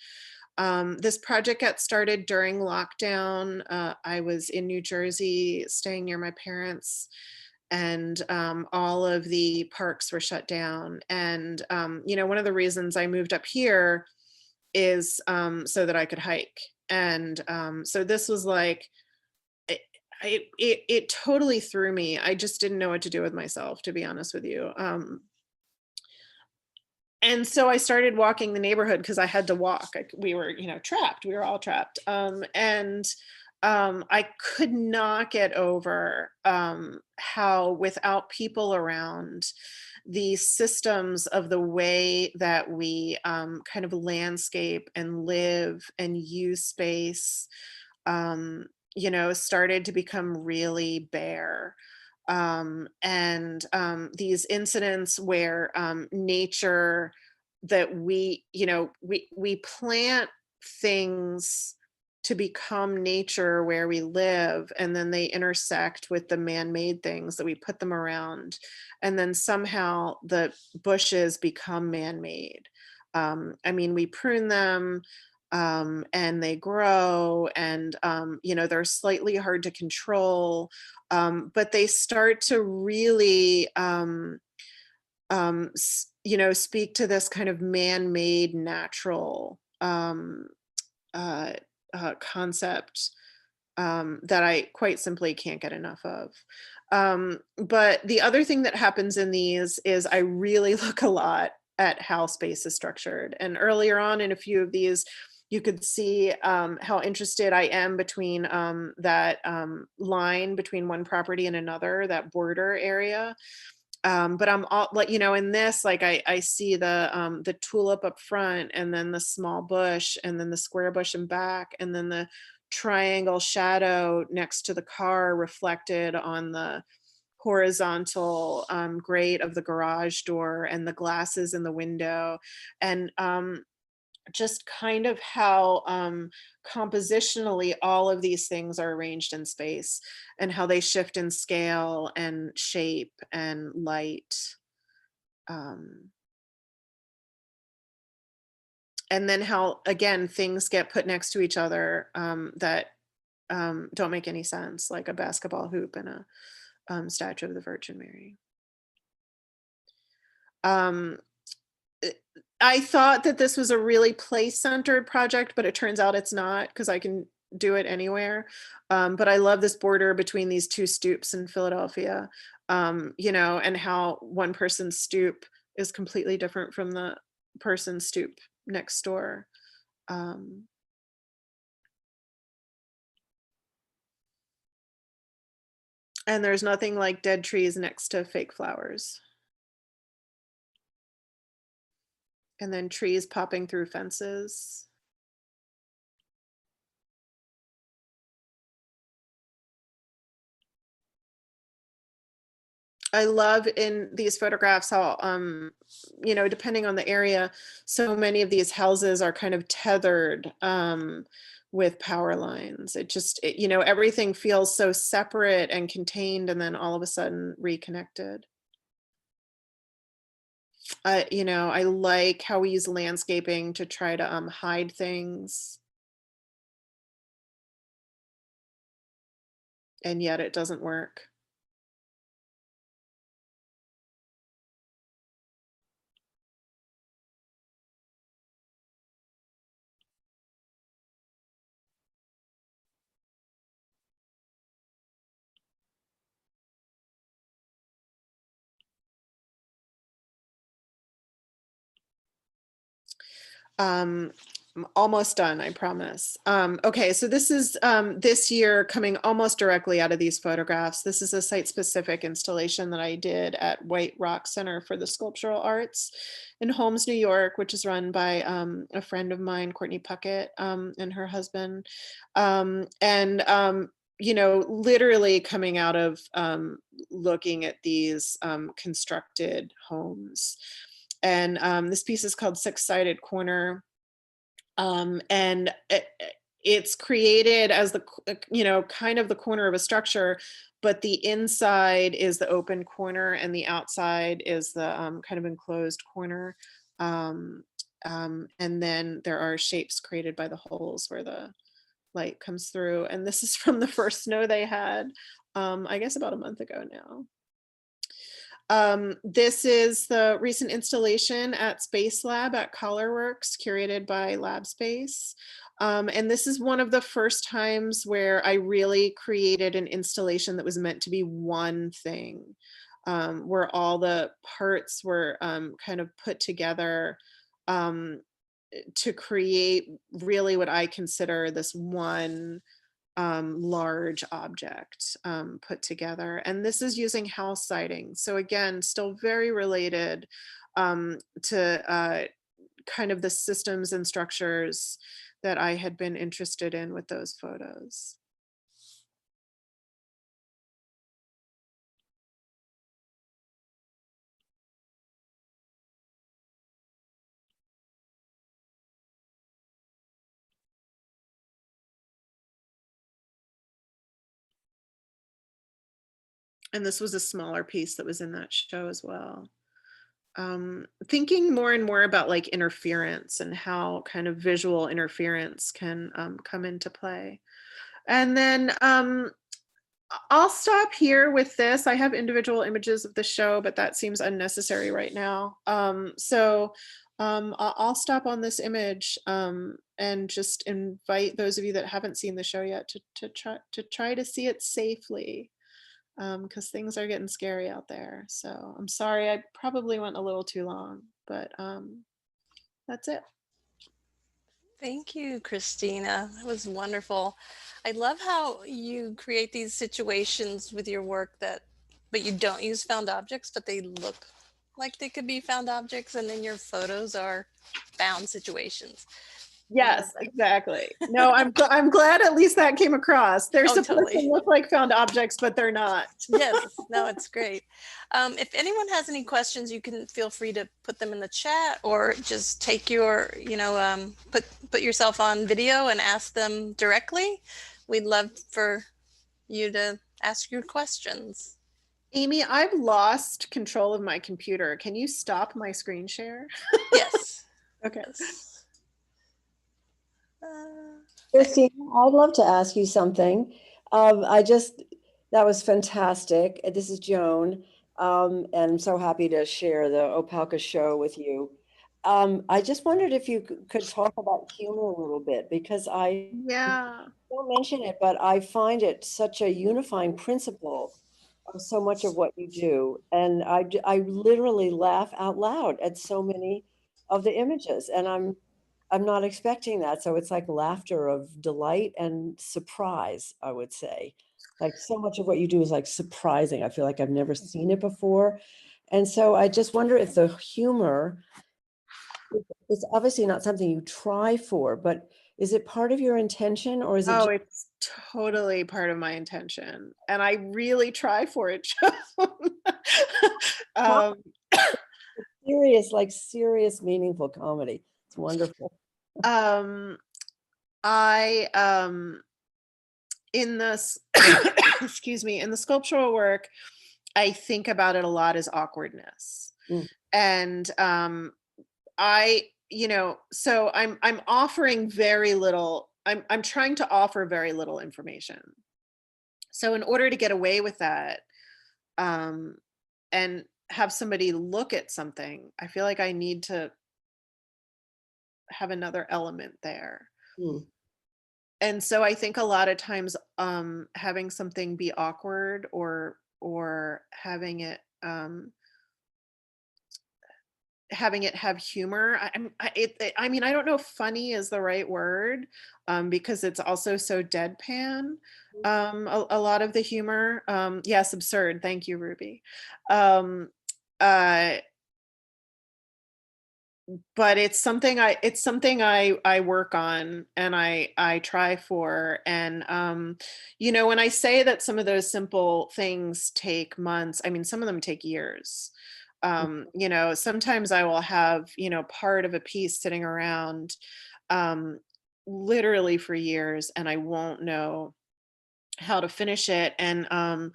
This project got started during lockdown. I was in New Jersey, staying near my parents, and all of the parks were shut down. And one of the reasons I moved up here is so that I could hike. And so this was like, it totally threw me. I just didn't know what to do with myself, to be honest with you. And so I started walking the neighborhood because I had to walk. We were, trapped. We were all trapped. And I could not get over how, without people around, the systems of the way that we kind of landscape and live and use space, started to become really bare. And these incidents where nature, that we plant things to become nature where we live, and then they intersect with the man-made things that we put them around, and then somehow the bushes become man-made. I mean, we prune them, and they grow, and they're slightly hard to control, but they start to really speak to this kind of man-made natural uh, concept that I quite simply can't get enough of. But the other thing that happens in these is I really look a lot at how space is structured. And earlier on in a few of these, you could see how interested I am between that line between one property and another, that border area. But I'm all like, in this, like I see the tulip up front, and then the small bush, and then the square bush in back, and then the triangle shadow next to the car reflected on the horizontal grate of the garage door, and the glasses in the window. And just kind of how compositionally all of these things are arranged in space, and how they shift in scale and shape and light. Um, and then how, again, things get put next to each other that don't make any sense, like a basketball hoop and a statue of the Virgin Mary. Um, I thought that this was a really place-centered project, but it turns out it's not, because I can do it anywhere. But I love this border between these two stoops in Philadelphia, and how one person's stoop is completely different from the person's stoop next door. Um, and there's nothing like dead trees next to fake flowers. And then trees popping through fences. I love in these photographs how, depending on the area, so many of these houses are kind of tethered with power lines. Everything feels so separate and contained, and then all of a sudden reconnected. I like how we use landscaping to try to hide things. and yet it doesn't work. I'm almost done, I promise. Okay, so this is this year coming almost directly out of these photographs. This is a site-specific installation that I did at White Rock Center for the Sculptural Arts in Holmes, New York, which is run by a friend of mine, Courtney Puckett, and her husband. You know, literally coming out of looking at these constructed homes. And this piece is called Six-Sided Corner. And it's created as the, you know, kind of the corner of a structure, but the inside is the open corner and the outside is the kind of enclosed corner. And then there are shapes created by the holes where the light comes through. And this is from the first snow they had, I guess about a month ago now. This is the recent installation at Space Lab at Colorworks, curated by Lab Space. And this is one of the first times where I really created an installation that was meant to be one thing, where all the parts were kind of put together to create really what I consider this one large object put together. And this is using house siding. So again, still very related to kind of the systems and structures that I had been interested in with those photos. And this was a smaller piece that was in that show as well. Thinking more and more about like interference and how kind of visual interference can come into play. And then I'll stop here with this. I have individual images of the show, but that seems unnecessary right now. I'll stop on this image and just invite those of you that haven't seen the show yet to try to see it safely, because things are getting scary out there. So I'm sorry, I probably went a little too long, but that's it. Thank you, Christina. That was wonderful. I love how you create these situations with your work but you don't use found objects, but they look like they could be found objects, and then your photos are found situations. Yes, exactly. No, I'm glad at least that came across. They're Oh, supposed totally. to look like found objects, but they're not. Yes, no, it's great. If anyone has any questions, you can feel free to put them in the chat, or just take your, put yourself on video and ask them directly. We'd love for you to ask your questions. Amy, I've lost control of my computer. Can you stop my screen share? Yes. Okay. Yes. Christine, I'd love to ask you something. That was fantastic. This is Joan, and I'm so happy to share the Opalka show with you. I just wondered if you could talk about humor a little bit, because I Yeah. don't mention it, but I find it such a unifying principle of so much of what you do. And I literally laugh out loud at so many of the images, and I'm not expecting that. So it's like laughter of delight and surprise, I would say. Like so much of what you do is like surprising. I feel like I've never seen it before. And so I just wonder if the humor, it's obviously not something you try for, but is it part of your intention, or is it Oh, just it's totally part of my intention. And I really try for it. um, serious, like serious, meaningful comedy? It's wonderful. I in this excuse me, in the sculptural work, I think about it a lot as awkwardness. Mm. And so I'm offering very little, I'm trying to offer very little information. So in order to get away with that, and have somebody look at something, I feel like I need to have another element there. Mm. And so I think a lot of times, having something be awkward, or having it have humor. I mean, I don't know if funny is the right word, because it's also so deadpan. A lot of the humor, yes, absurd. Thank you, Ruby. Um, uh, but it's something I work on, and I try for. And when I say that some of those simple things take months, I mean, some of them take years. Sometimes I will have, part of a piece sitting around, um literally for years, and I won't know how to finish it. And I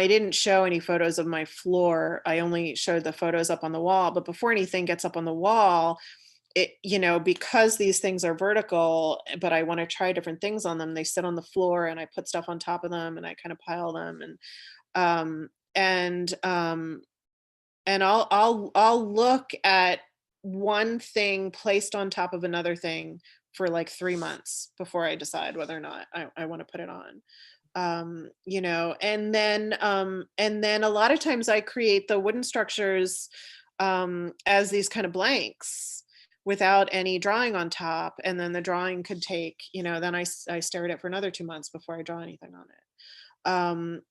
didn't show any photos of my floor. I only showed the photos up on the wall. But before anything gets up on the wall, because these things are vertical, but I want to try different things on them, they sit on the floor, and I put stuff on top of them, and I kind of pile them. Um, and I'll look at one thing placed on top of another thing for like 3 months before I decide whether or not I want to put it on. And then a lot of times I create the wooden structures, as these kind of blanks without any drawing on top. And then the drawing could take, then I stare at it for another 2 months before I draw anything on it.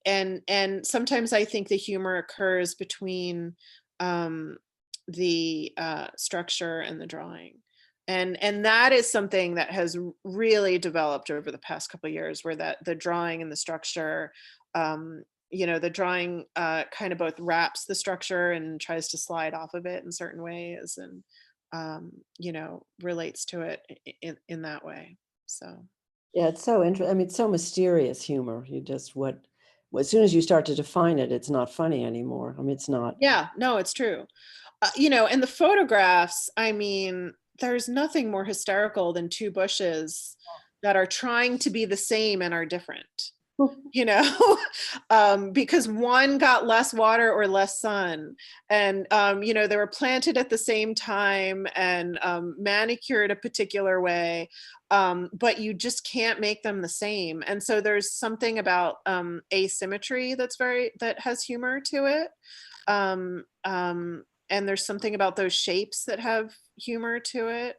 And sometimes I think the humor occurs between, the structure and the drawing. And that is something that has really developed over the past couple of years, where that the drawing and the structure, the drawing kind of both wraps the structure and tries to slide off of it in certain ways, and relates to it in that way. So Yeah, it's so interesting. I mean, it's so mysterious humor. As soon as you start to define it, it's not funny anymore. I mean, it's not. yeah, no, it's true. And the photographs, I mean, there's nothing more hysterical than two bushes that are trying to be the same and are different. Because one got less water or less sun, and they were planted at the same time, and manicured a particular way, but you just can't make them the same. And so there's something about asymmetry that has humor to it. And there's something about those shapes that have humor to it.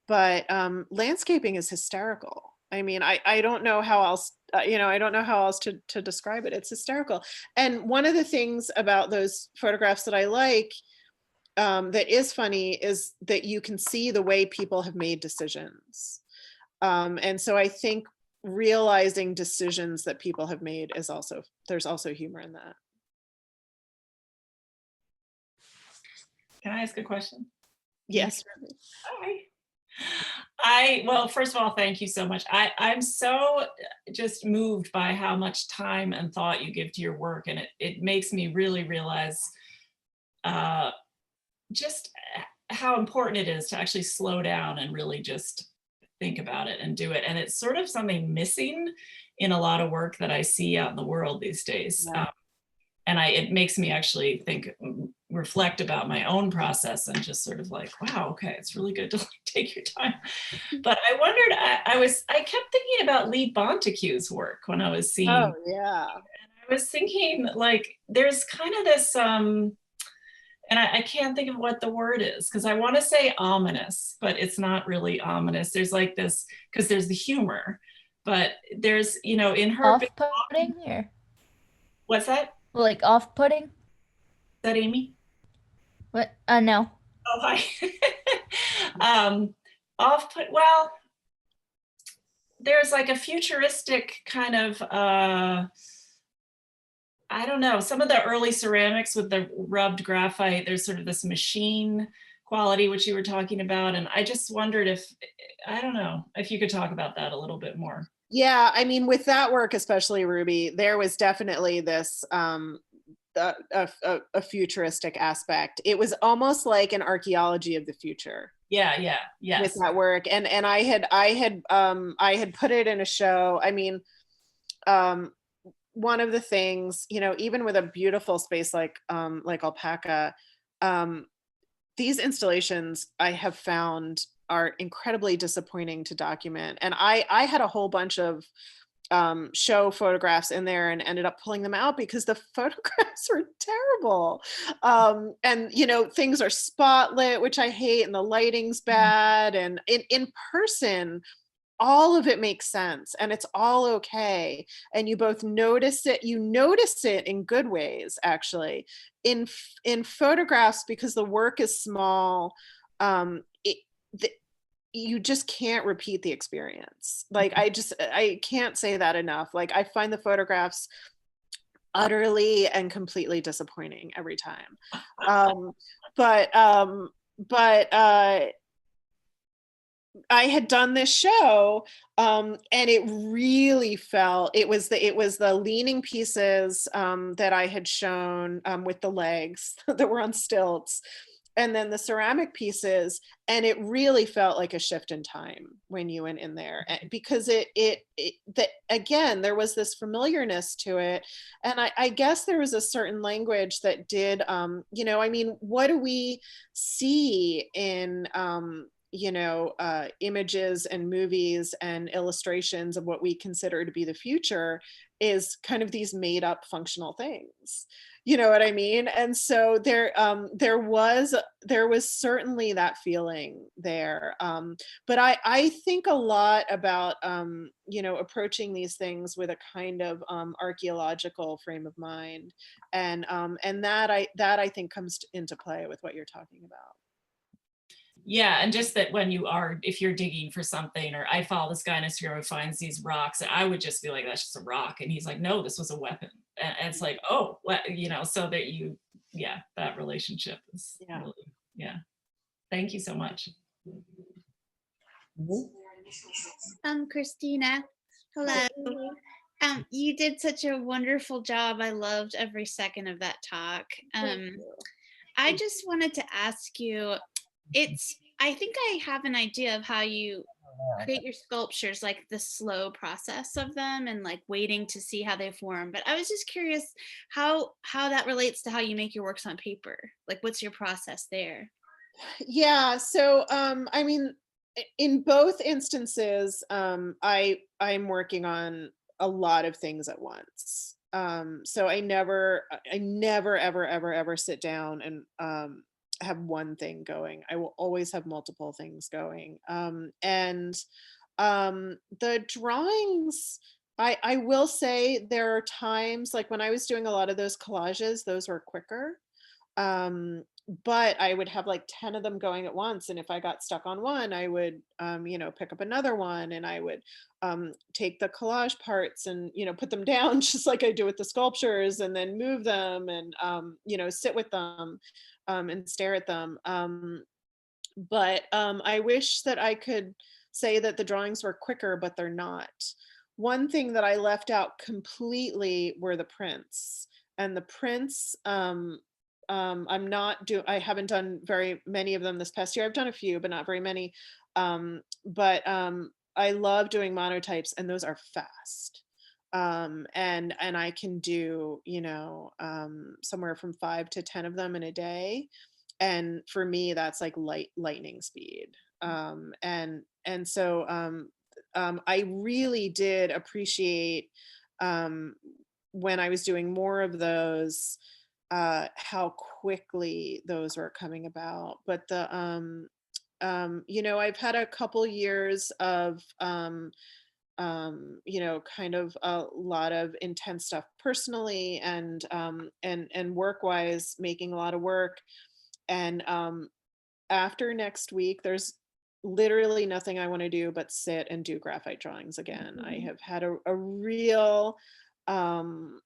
But landscaping is hysterical. I mean, I don't know how else, I don't know how else to describe it. It's hysterical. And one of the things about those photographs that I like, that is funny, is that you can see the way people have made decisions. And so I think realizing decisions that people have made there's also humor in that. Can I ask a question? Yes. Hi. Well, first of all, thank you so much. I'm so just moved by how much time and thought you give to your work, and it makes me really realize just how important it is to actually slow down and really just think about it and do it. And it's sort of something missing in a lot of work that I see out in the world these days. Yeah. And it makes me actually reflect about my own process, and just sort of like, wow, okay, it's really good to take your time. But I wondered, I kept thinking about Lee Bontecue's work when I was seeing. Oh, yeah. And I was thinking, like, there's kind of this, and I can't think of what the word is, because I want to say ominous, but it's not really ominous. There's like this, because there's the humor, but there's, in her. Off-putting here. What's that? Like off-putting? Is that Amy? What? No. Oh, hi. Off-put, well, there's like a futuristic kind of, I don't know, some of the early ceramics with the rubbed graphite, there's sort of this machine quality, which you were talking about. And I just wondered I don't know, if you could talk about that a little bit more. Yeah, I mean, with that work, especially Ruby, there was definitely this a futuristic aspect. It was almost like an archaeology of the future. Yeah, yes. With that work, and I had put it in a show. I mean, one of the things, you know, even with a beautiful space like Alpaca, these installations I have found are incredibly disappointing to document. And I had a whole bunch of show photographs in there and ended up pulling them out because the photographs were terrible. And you know, things are spotlit, which I hate, and the lighting's bad. And in person, all of it makes sense and it's all okay. And you both notice it, you notice it in good ways, actually. In photographs, because the work is small, you just can't repeat the experience. Like, I can't say that enough. Like, I find the photographs utterly and completely disappointing every time. But I had done this show, and it really felt, it was the leaning pieces that I had shown with the legs that were on stilts, and then the ceramic pieces, and it really felt like a shift in time when you went in there, because again, there was this familiarness to it, and I guess there was a certain language that did, you know, I mean, what do we see in you know, images and movies and illustrations of what we consider to be the future is kind of these made up functional things. You know what I mean? And so there was certainly that feeling there. But I think a lot about, you know, approaching these things with a kind of archaeological frame of mind. And that I think comes into play with what you're talking about. Yeah, and just that when if you're digging for something, or I follow this guy in Instagram who finds these rocks, I would just be like, that's just a rock. And he's like, no, this was a weapon. And it's like, oh, you know, so that yeah, that relationship is really, yeah. Thank you so much. Christina, hello. You did such a wonderful job. I loved every second of that talk. I just wanted to ask you, I think I have an idea of how you create your sculptures, like the slow process of them and like waiting to see how they form. But I was just curious how that relates to how you make your works on paper. Like, what's your process there? Yeah, so I mean, in both instances, I'm working on a lot of things at once. So I never ever sit down and have one thing going. I will always have multiple things going. And the drawings, I will say there are times, like when I was doing a lot of those collages, those were quicker. But I would have like 10 of them going at once. And if I got stuck on one, I would, you know, pick up another one, and I would take the collage parts and, you know, put them down just like I do with the sculptures, and then move them and, you know, sit with them and stare at them. But I wish that I could say that the drawings were quicker, but they're not. One thing that I left out completely were the prints. And the prints, I haven't done very many of them this past year. I've done a few, but not very many. But I love doing monotypes, and those are fast. And I can do, you know, somewhere from 5 to 10 of them in a day. And for me, that's like lightning speed. And so I really did appreciate, when I was doing more of those, how quickly those were coming about. But you know, I've had a couple years of, you know, kind of a lot of intense stuff personally and work-wise, making a lot of work. And after next week, there's literally nothing I want to do but sit and do graphite drawings again. I have had a real kind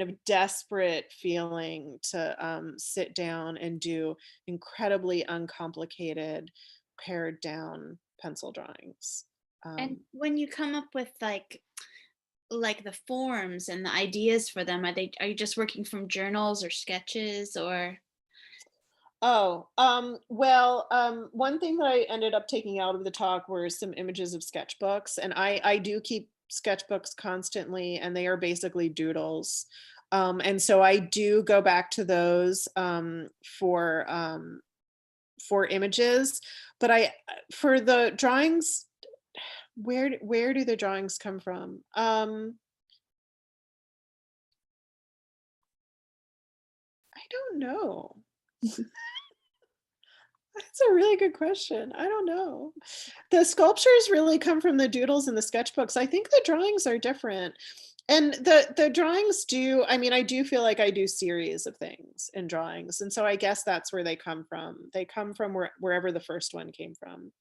of desperate feeling to sit down and do incredibly uncomplicated, pared down pencil drawings. And when you come up with like the forms and the ideas for them, are you just working from journals or sketches or? Oh, well, one thing that I ended up taking out of the talk were some images of sketchbooks, and I do keep sketchbooks constantly, and they are basically doodles. And so I do go back to those for images, but for the drawings, where do the drawings come from? I don't know. That's a really good question. I don't know. The sculptures really come from the doodles and the sketchbooks. I think the drawings are different. And the drawings do, I mean, I do feel like I do series of things in drawings. And so I guess that's where they come from. They come from wherever the first one came from.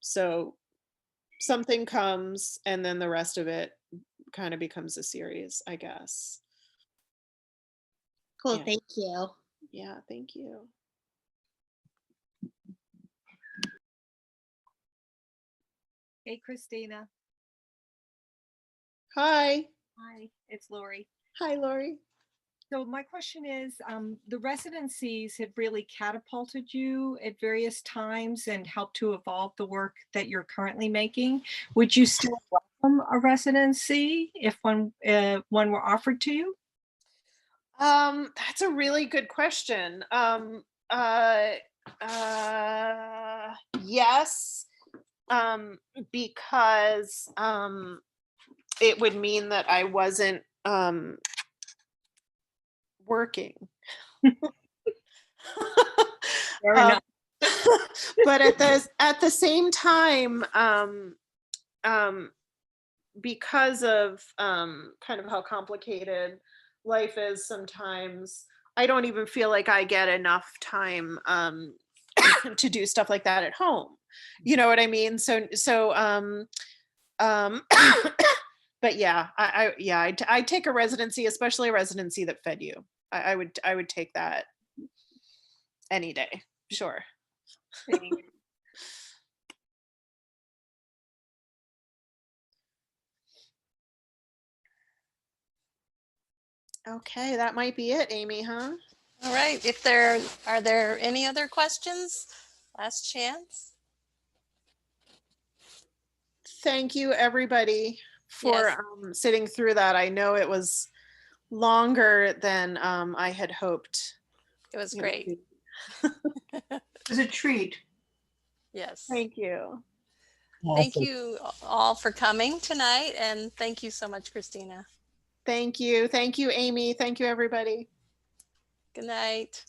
So something comes and then the rest of it kind of becomes a series, I guess. Cool. Yeah. Thank you. Yeah, thank you. Hey, Christina. Hi. Hi, it's Lori. Hi, Lori. So my question is, the residencies have really catapulted you at various times and helped to evolve the work that you're currently making. Would you still welcome a residency if one were offered to you? That's a really good question. Yes, because it would mean that I wasn't working. Fair enough. But at the same time, because of kind of how complicated life is sometimes, I don't even feel like I get enough time to do stuff like that at home. You know what I mean? But yeah, I'd take a residency, especially a residency that fed you. I would take that any day. Sure. Okay, that might be it, Amy, huh? All right, are there any other questions? Last chance. Thank you, everybody, for Yes. sitting through that. I know it was longer than I had hoped. It was great. It was a treat. Yes. Thank you. Thank you all for coming tonight, and thank you so much, Christina. Thank you. Thank you, Amy. Thank you, everybody. Good night.